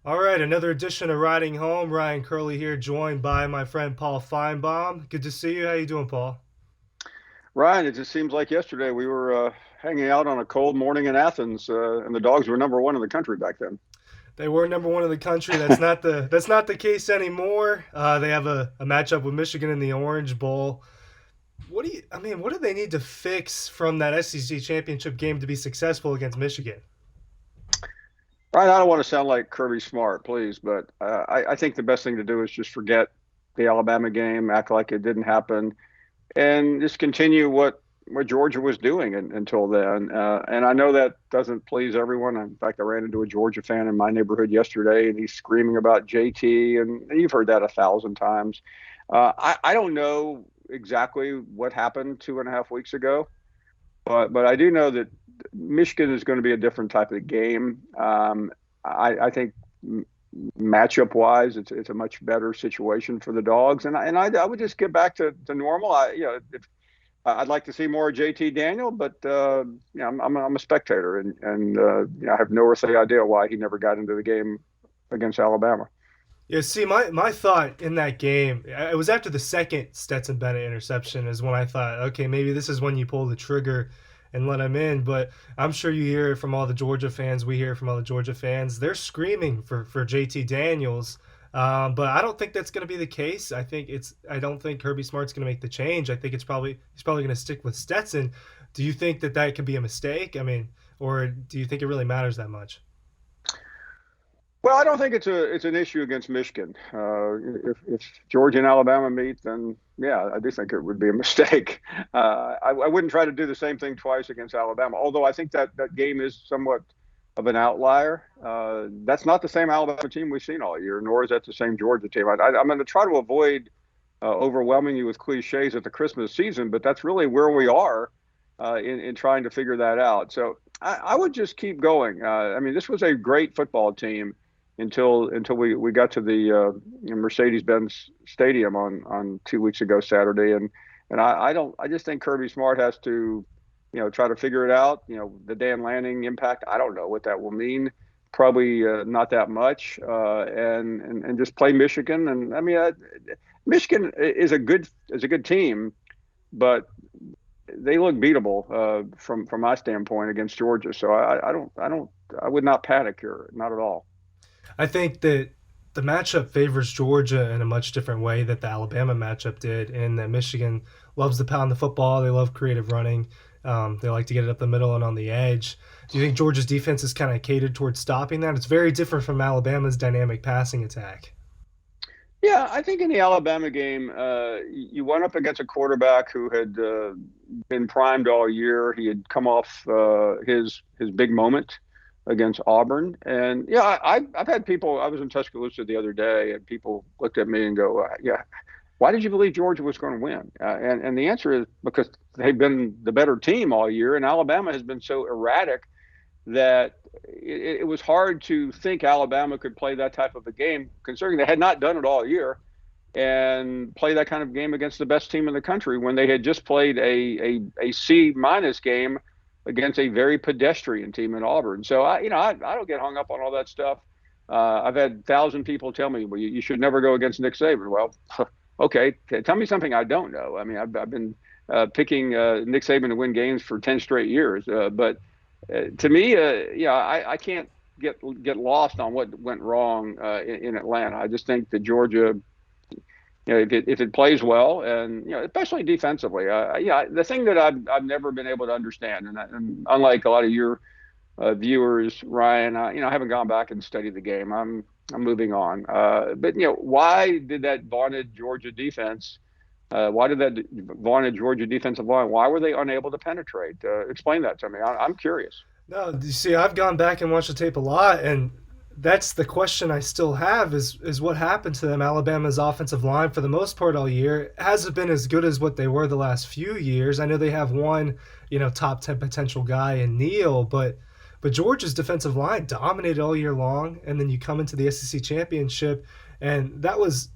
All right, another edition of Riding Home. Ryan Curley here, joined by my friend Paul Finebaum. Good to see you. How you doing, Paul? Ryan, it just seems like yesterday we were hanging out on a cold morning in Athens, and the dogs were number one in the country back then. They were number one in the country. That's not the case anymore. They have a matchup with Michigan in the Orange Bowl. What do they need to fix from that SEC championship game to be successful against Michigan? Ryan, I don't want to sound like Kirby Smart, please, but I think the best thing to do is just forget the Alabama game, act like it didn't happen, and just continue what Georgia was doing until then. And I know that doesn't please everyone. In fact, I ran into a Georgia fan in my neighborhood yesterday, and he's screaming about JT, and you've heard that 1,000 times. I don't know exactly what happened 2.5 weeks ago, but I do know that Michigan is going to be a different type of game. I think matchup wise, it's a much better situation for the dogs, and I would just get back to normal. If I'd like to see more of JT Daniel, but I'm a spectator, and I have no earthly idea why he never got into the game against Alabama. Yeah, see, my thought in that game, it was after the second Stetson Bennett interception, is when I thought, okay, maybe this is when you pull the trigger and let him in. But I'm sure you hear it from all the Georgia fans. We hear it from all the Georgia fans. They're screaming for JT Daniels. But I don't think that's going to be the case. I don't think Kirby Smart's going to make the change. I think he's probably going to stick with Stetson. Do you think that could be a mistake? Or do you think it really matters that much? Well, I don't think it's an issue against Michigan. If Georgia and Alabama meet, then yeah, I do think it would be a mistake. I wouldn't try to do the same thing twice against Alabama, although I think that game is somewhat of an outlier. That's not the same Alabama team we've seen all year, nor is that the same Georgia team. I'm going to try to avoid overwhelming you with cliches at the Christmas season, but that's really where we are in trying to figure that out. So I would just keep going. This was a great football team until we got to the Mercedes-Benz Stadium on 2 weeks ago Saturday, and I just think Kirby Smart has to try to figure it out. The Dan Lanning impact, I don't know what that will mean. Probably not that much, and just play Michigan. And Michigan is a good team, but they look beatable from my standpoint against Georgia. So I would not panic here, not at all. I think that the matchup favors Georgia in a much different way that the Alabama matchup did, and that Michigan loves to pound the football. They love creative running. They like to get it up the middle and on the edge. Do you think Georgia's defense is kind of catered towards stopping that? It's very different from Alabama's dynamic passing attack. Yeah, I think in the Alabama game, you went up against a quarterback who had been primed all year. He had come off his big moment against Auburn, and yeah, I've had people. I was in Tuscaloosa the other day, and people looked at me and go, "Yeah, why did you believe Georgia was going to win?" And the answer is because they've been the better team all year, and Alabama has been so erratic that it was hard to think Alabama could play that type of a game, considering they had not done it all year, and play that kind of game against the best team in the country when they had just played a C minus game against a very pedestrian team in Auburn. So I don't get hung up on all that stuff. I've had 1,000 people tell me, well, you should never go against Nick Saban. Well, okay, tell me something I don't know. I've been picking Nick Saban to win games for 10 straight years, but to me, I can't get lost on what went wrong in Atlanta. I just think that Georgia, if it plays well, and especially defensively, yeah, the thing that I've never been able to understand, and unlike a lot of your viewers, Ryan, I haven't gone back and studied the game. I'm moving on. But why did that vaunted Georgia defense? Why did that vaunted Georgia defensive line? Why were they unable to penetrate? Explain that to me. I'm curious. No, you see, I've gone back and watched the tape a lot, and that's the question I still have: is what happened to them? Alabama's offensive line, for the most part, all year hasn't been as good as what they were the last few years. I know they have one, top 10 potential guy in Neal, but Georgia's defensive line dominated all year long, and then you come into the SEC championship, and that was,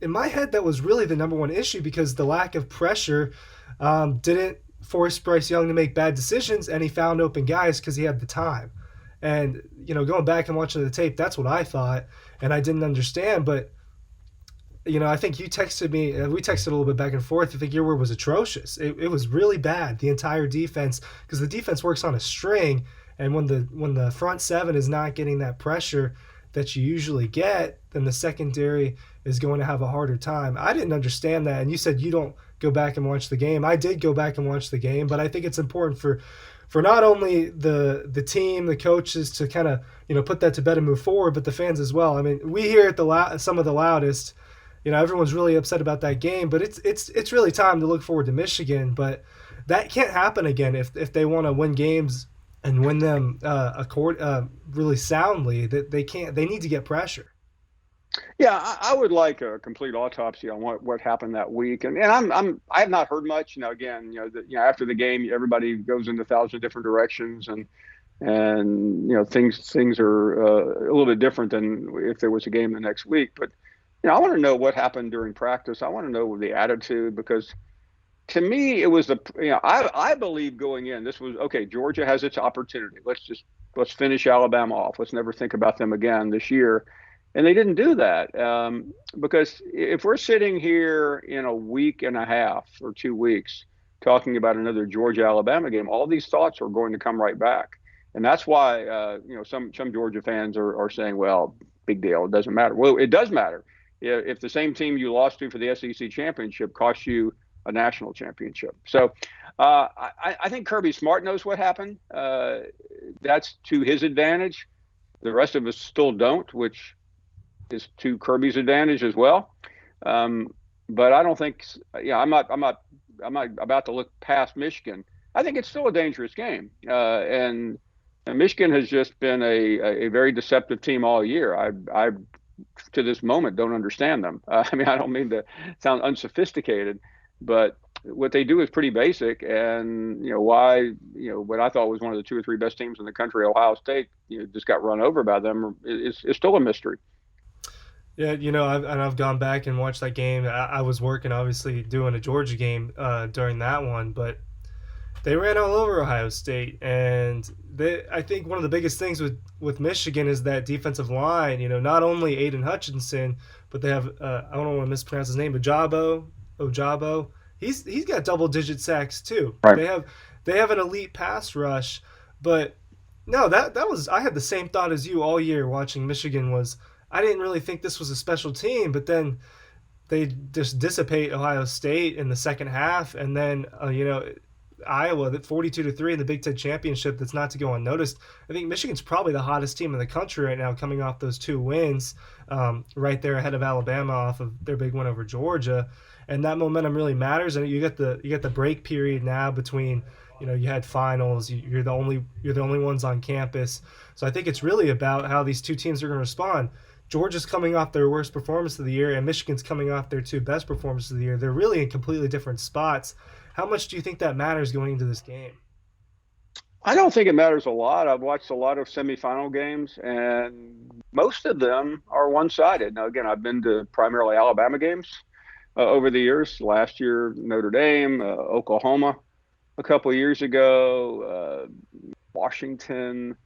in my head, that was really the number one issue because the lack of pressure didn't force Bryce Young to make bad decisions, and he found open guys because he had the time. And going back and watching the tape, that's what I thought, and I didn't understand. But I think you texted me. We texted a little bit back and forth. I think your word was atrocious. It was really bad. The entire defense, because the defense works on a string, and when the front seven is not getting that pressure that you usually get, then the secondary is going to have a harder time. I didn't understand that, and you said you don't go back and watch the game. I did go back and watch the game, but I think it's important for not only the team, the coaches to kind of put that to bed and move forward, but the fans as well. I mean, we hear it some of the loudest. Everyone's really upset about that game, but it's really time to look forward to Michigan. But that can't happen again if they want to win games and win them really soundly. That they can't. They need to get pressure. Yeah, I would like a complete autopsy on what happened that week, and I have not heard much. Again, after the game, everybody goes in a thousand different directions, and things are a little bit different than if there was a game the next week. But I want to know what happened during practice. I want to know the attitude because to me, it was I believe going in, this was okay. Georgia has its opportunity. Let's finish Alabama off. Let's never think about them again this year. And they didn't do that because if we're sitting here in a week and a half or 2 weeks talking about another Georgia Alabama game, all these thoughts are going to come right back. And that's why some Georgia fans are saying, well, big deal. It doesn't matter. Well, it does matter. If the same team you lost to for the SEC championship costs you a national championship. So I think Kirby Smart knows what happened. That's to his advantage. The rest of us still don't, which is to Kirby's advantage as well. But I don't think, I'm not about to look past Michigan. I think it's still a dangerous game. And Michigan has just been a very deceptive team all year. I to this moment don't understand them. I mean, I don't mean to sound unsophisticated, but what they do is pretty basic. And why what I thought was one of the two or three best teams in the country, Ohio State, just got run over by them is still a mystery. Yeah, I've gone back and watched that game. I was working, obviously, doing a Georgia game during that one, but they ran all over Ohio State, and I think one of the biggest things with Michigan is that defensive line. Not only Aiden Hutchinson, but they have I don't want to mispronounce his name, Ojabo. He's got double digit sacks too. Right. They have an elite pass rush, but no, that was I had the same thought as you all year watching Michigan. Was I didn't really think this was a special team, but then they just dissipate Ohio State in the second half, and then Iowa that 42-3 in the Big Ten championship. That's not to go unnoticed. I think Michigan's probably the hottest team in the country right now, coming off those two wins, right there ahead of Alabama off of their big win over Georgia, and that momentum really matters. And you get the break period now between. You had finals. You're the only ones on campus, so I think it's really about how these two teams are going to respond. Georgia's coming off their worst performance of the year, and Michigan's coming off their two best performances of the year. They're really in completely different spots. How much do you think that matters going into this game? I don't think it matters a lot. I've watched a lot of semifinal games, and most of them are one-sided. Now, again, I've been to primarily Alabama games over the years. Last year, Notre Dame, Oklahoma, a couple of years ago, Washington.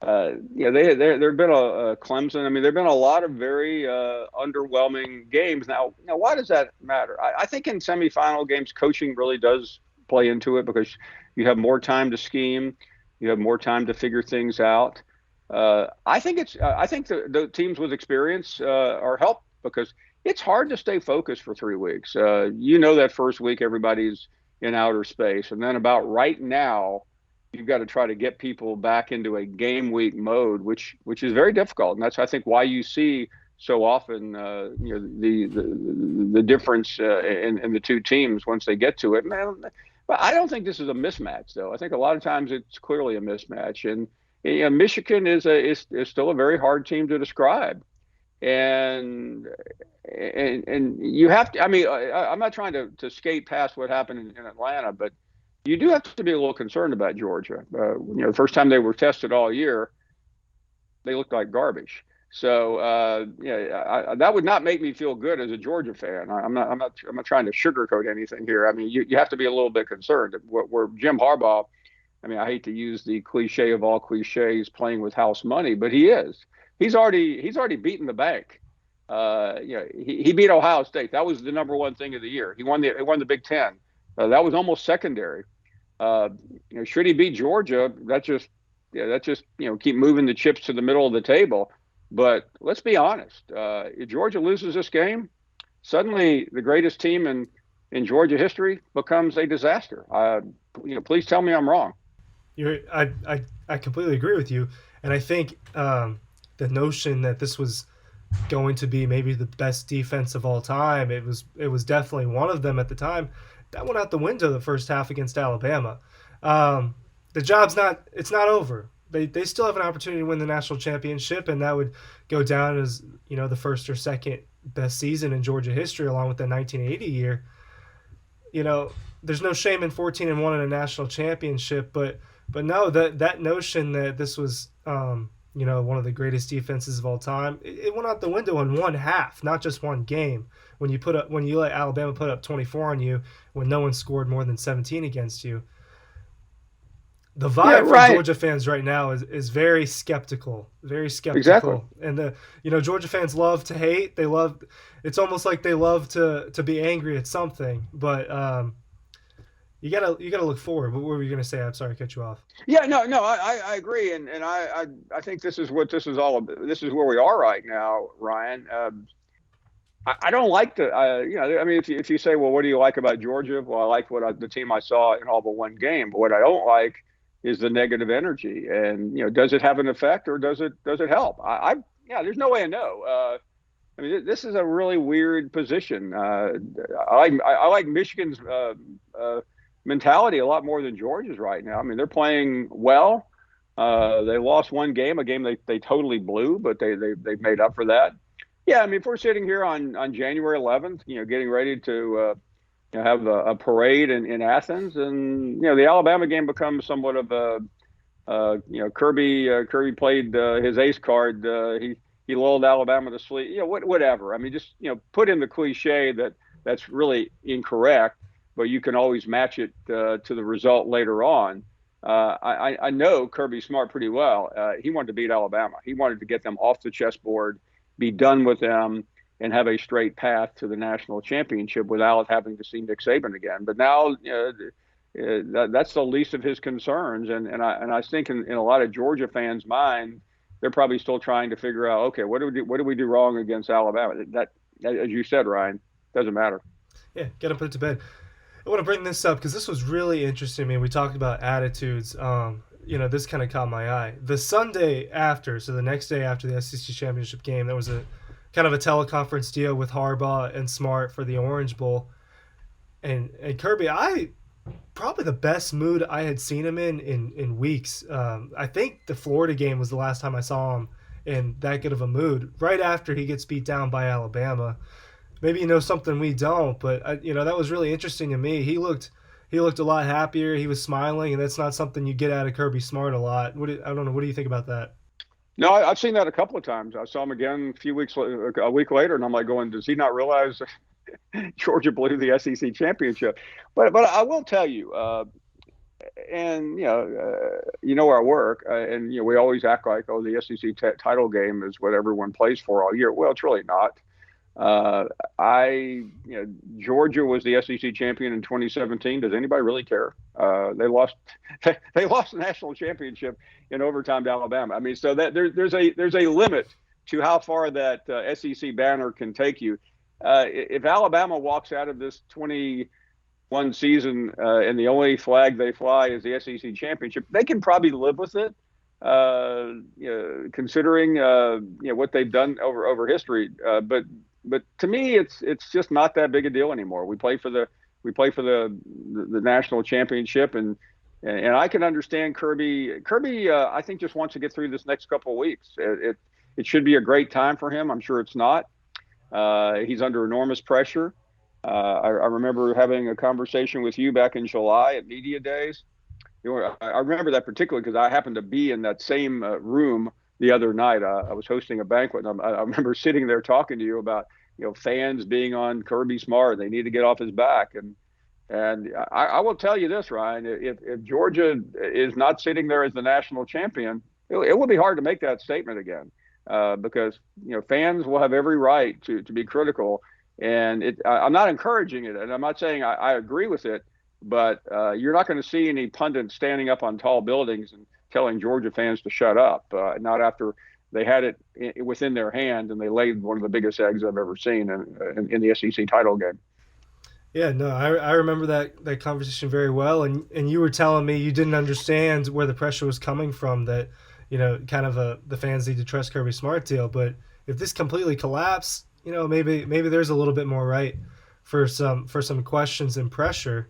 There've been a Clemson. I mean, there've been a lot of very underwhelming games. Now, why does that matter? I think in semifinal games, coaching really does play into it because you have more time to scheme, you have more time to figure things out. I think the teams with experience are helped because it's hard to stay focused for 3 weeks. That first week everybody's in outer space, and then about right now you've got to try to get people back into a game week mode, which is very difficult, and that's I think why you see so often the difference in the two teams once they get to it. Man, but I don't think this is a mismatch, though. I think a lot of times it's clearly a mismatch, and Michigan is still a very hard team to describe, and you have to. I mean, I'm not trying to skate past what happened in Atlanta, but you do have to be a little concerned about Georgia. The first time they were tested all year, they looked like garbage. So that would not make me feel good as a Georgia fan. I'm not trying to sugarcoat anything here. I mean, you have to be a little bit concerned. Where Jim Harbaugh I mean, I hate to use the cliche of all cliches, playing with house money, but he is. He's already beaten the bank. He beat Ohio State. That was the number one thing of the year. He won the Big Ten. That was almost secondary. Uh, should he beat Georgia? That's just keep moving the chips to the middle of the table. But let's be honest. If Georgia loses this game, suddenly the greatest team in Georgia history becomes a disaster. Please tell me I'm wrong. I completely agree with you, and I think the notion that this was going to be maybe the best defense of all time, it was definitely one of them at the time. That went out the window the first half against Alabama. Um, the job's not it's not over. They still have an opportunity to win the national championship, and that would go down as the first or second best season in Georgia history, along with the 1980 year. you know, there's no shame in 14-1 in a national championship, but no, that notion that this was one of the greatest defenses of all time, it went out the window in one half, not just one game. When you let Alabama put up 24 on you when no one scored more than 17 against you, the Yeah, vibe from right. Georgia fans right now is very skeptical, very Exactly. skeptical. And the Georgia fans love to hate. They love It's almost like they love to be angry at something. But you gotta look forward. What were you gonna say? I'm sorry, I cut you off. Yeah, no, no, I agree, and I think this is what this is all about. This is where we are right now, Ryan. I don't like I mean, if you say, well, what do you like about Georgia? Well, I like the team I saw in all but one game. But what I don't like is the negative energy, and does it have an effect or does it help? Yeah, there's no way to know. I mean, this is a really weird position. I like Michigan's mentality a lot more than Georgia's right now. I mean, they're playing well. They lost one game, a game they totally blew, but they made up for that. Yeah, I mean, if we're sitting here on January 11th, getting ready to have a parade in Athens, and the Alabama game becomes somewhat of a Kirby played his ace card. He lulled Alabama to sleep. Whatever. I mean, just put in the cliche that's really incorrect, but you can always match it to the result later on. I know Kirby Smart pretty well. He wanted to beat Alabama. He wanted to get them off the chessboard, be done with them, and have a straight path to the national championship without having to see Nick Saban again. But now that's the least of his concerns. And I think in a lot of Georgia fans' mind, they're probably still trying to figure out, okay, what do we do wrong against Alabama? That, as you said, Ryan, doesn't matter. Yeah, gotta put it to bed. I want to bring this up because this was really interesting to me. We talked about attitudes. This kind of caught my eye. The Sunday after, so the next day after the SEC championship game, there was a kind of a teleconference deal with Harbaugh and Smart for the Orange Bowl. And Kirby, I probably the best mood I had seen him in weeks. I think the Florida game was the last time I saw him in that good of a mood. Right after he gets beat down by Alabama, maybe you know something we don't, but that was really interesting to me. He looked a lot happier. He was smiling, and that's not something you get out of Kirby Smart a lot. I don't know. What do you think about that? No, I've seen that a couple of times. I saw him again a week later, and I'm like going, does he not realize Georgia blew the SEC championship? But I will tell you, and where I work, and we always act like, oh, the SEC title game is what everyone plays for all year. Well, it's really not. Uh, I, Georgia was the SEC champion in 2017. Does anybody really care? They lost, they lost the national championship in overtime to Alabama. I mean, so that there's a limit to how far that SEC banner can take you. If Alabama walks out of this 21 season and the only flag they fly is the SEC championship, they can probably live with it. Considering what they've done over history, but to me, it's just not that big a deal anymore. We play for the national championship, and I can understand Kirby. Kirby, I think, just wants to get through this next couple of weeks. It should be a great time for him. I'm sure it's not. He's under enormous pressure. I remember having a conversation with you back in July at media days. I remember that particularly because I happened to be in that same room the other night. I was hosting a banquet, and I remember sitting there talking to you about fans being on Kirby Smart. They need to get off his back, And I will tell you this, Ryan, if Georgia is not sitting there as the national champion, it will be hard to make that statement again, because fans will have every right to be critical. And I'm not encouraging it, and I'm not saying I agree with it, but you're not going to see any pundits standing up on tall buildings and telling Georgia fans to shut up. Not after they had it within their hand and they laid one of the biggest eggs I've ever seen in the SEC title game. Yeah, no, I remember that conversation very well, and you were telling me you didn't understand where the pressure was coming from. That kind of the fans need to trust Kirby Smart deal. But if this completely collapsed, maybe there's a little bit more right for some questions and pressure.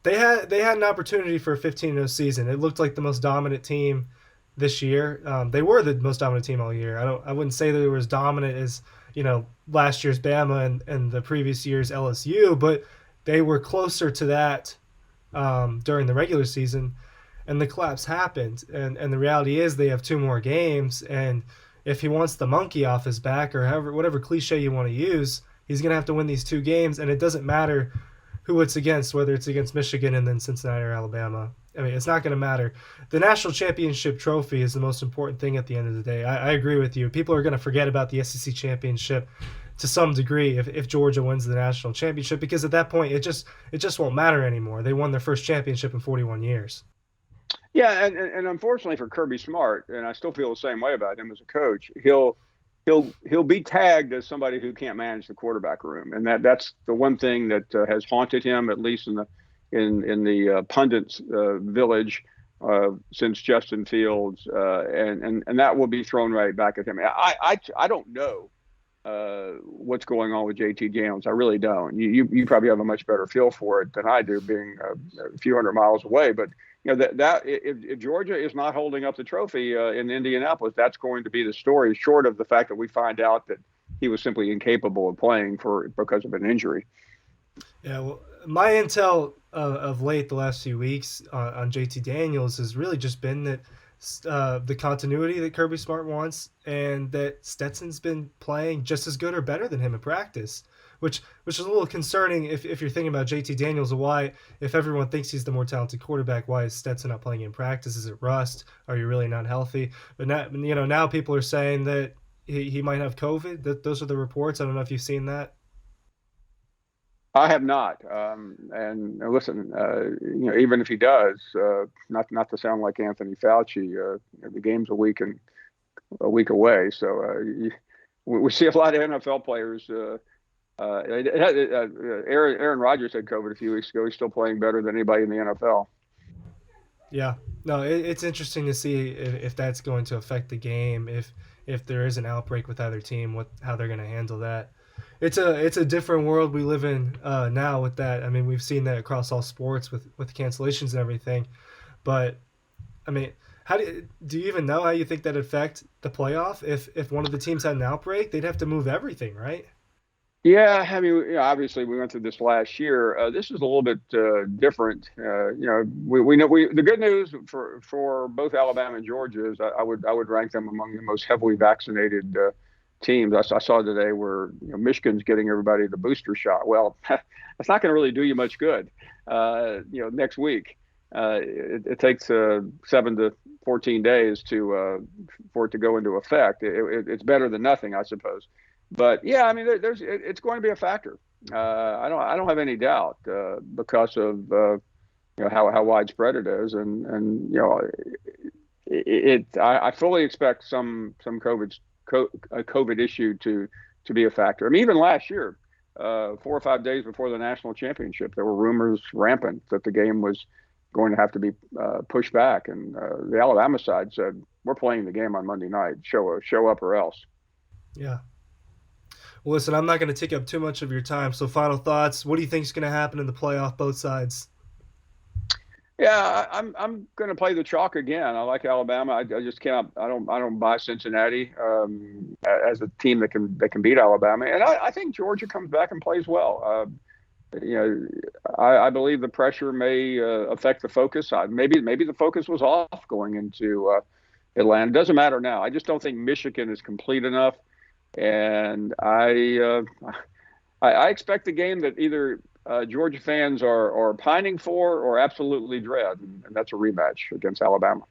They had an opportunity for a 15-0 season. It looked like the most dominant team this year. They were the most dominant team all year. I wouldn't say they were as dominant as last year's Bama and the previous year's LSU, but they were closer to that during the regular season. And the collapse happened. And the reality is they have two more games. And if he wants the monkey off his back, or whatever cliche you want to use, he's gonna have to win these two games. And it doesn't matter who it's against, whether it's against Michigan and then Cincinnati or Alabama. I mean, it's not going to matter. The national championship trophy is the most important thing at the end of the day. I agree with you. People are going to forget about the SEC championship to some degree if Georgia wins the national championship, because at that point it just won't matter anymore. They won their first championship in 41 years. Yeah, and unfortunately for Kirby Smart, and I still feel the same way about him as a coach, he'll be tagged as somebody who can't manage the quarterback room, and that's the one thing that has haunted him, at least in the pundits village, since Justin Fields, and that will be thrown right back at him. I don't know what's going on with JT Daniels. I really don't. You probably have a much better feel for it than I do, being a few hundred miles away. But that if Georgia is not holding up the trophy in Indianapolis, that's going to be the story. Short of the fact that we find out that he was simply incapable of playing because of an injury. Yeah, well, my intel of late the last few weeks on JT Daniels has really just been that the continuity that Kirby Smart wants, and that Stetson's been playing just as good or better than him in practice, which is a little concerning if you're thinking about JT Daniels. Why, if everyone thinks he's the more talented quarterback, why is Stetson not playing in practice? Is it rust? Are you really not healthy? But now people are saying that he might have COVID. Those are the reports. I don't know if you've seen that. I have not. And listen, even if he does, not to sound like Anthony Fauci, the game's a week away. So we see a lot of NFL players. Aaron Rodgers had COVID a few weeks ago. He's still playing better than anybody in the NFL. Yeah, no, it's interesting to see if that's going to affect the game. If there is an outbreak with either team, how they're going to handle that. It's a different world we live in now with that. I mean, we've seen that across all sports with cancellations and everything. But I mean, do you even know how you think that affect the playoff? If one of the teams had an outbreak, they'd have to move everything, right? Yeah, I mean, obviously we went through this last year. This is a little bit different. We know the good news for both Alabama and Georgia is I would rank them among the most heavily vaccinated teams. I saw today where Michigan's getting everybody the booster shot. Well, that's not going to really do you much good. Next week, it takes 7 to 14 days for it to go into effect. It's better than nothing, I suppose. But yeah, I mean, it's going to be a factor. I don't have any doubt because of how widespread it is, and I fully expect some COVID issue to be a factor. I mean, even last year, 4 or 5 days before the national championship, there were rumors rampant that the game was going to have to be pushed back, and the Alabama side said, "We're playing the game on Monday night. Show up or else." Yeah. Well, listen, I'm not going to take up too much of your time. So, final thoughts. What do you think is going to happen in the playoff, both sides? Yeah, I'm going to play the chalk again. I like Alabama. I just can't. I don't buy Cincinnati as a team that can beat Alabama. And I think Georgia comes back and plays well. I believe the pressure may affect the focus. Maybe the focus was off going into Atlanta. It doesn't matter now. I just don't think Michigan is complete enough. And I expect a game that either Georgia fans are pining for or absolutely dread, and that's a rematch against Alabama.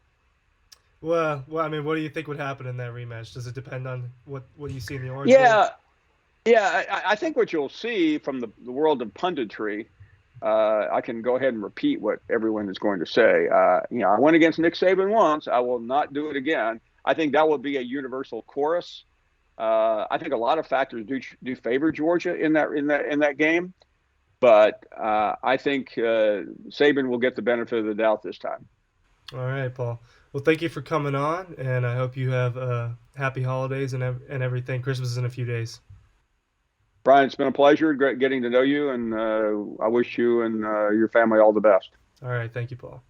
Well, I mean, what do you think would happen in that rematch? Does it depend on what you see in the Orange Bowl? Yeah, yeah. I think what you'll see from the world of punditry, I can go ahead and repeat what everyone is going to say. I went against Nick Saban once. I will not do it again. I think that will be a universal chorus. I think a lot of factors do favor Georgia in that game, but I think Saban will get the benefit of the doubt this time. All right, Paul. Well, thank you for coming on, and I hope you have happy holidays and everything. Christmas is in a few days. Brian, it's been a pleasure getting to know you, and I wish you and your family all the best. All right, thank you, Paul.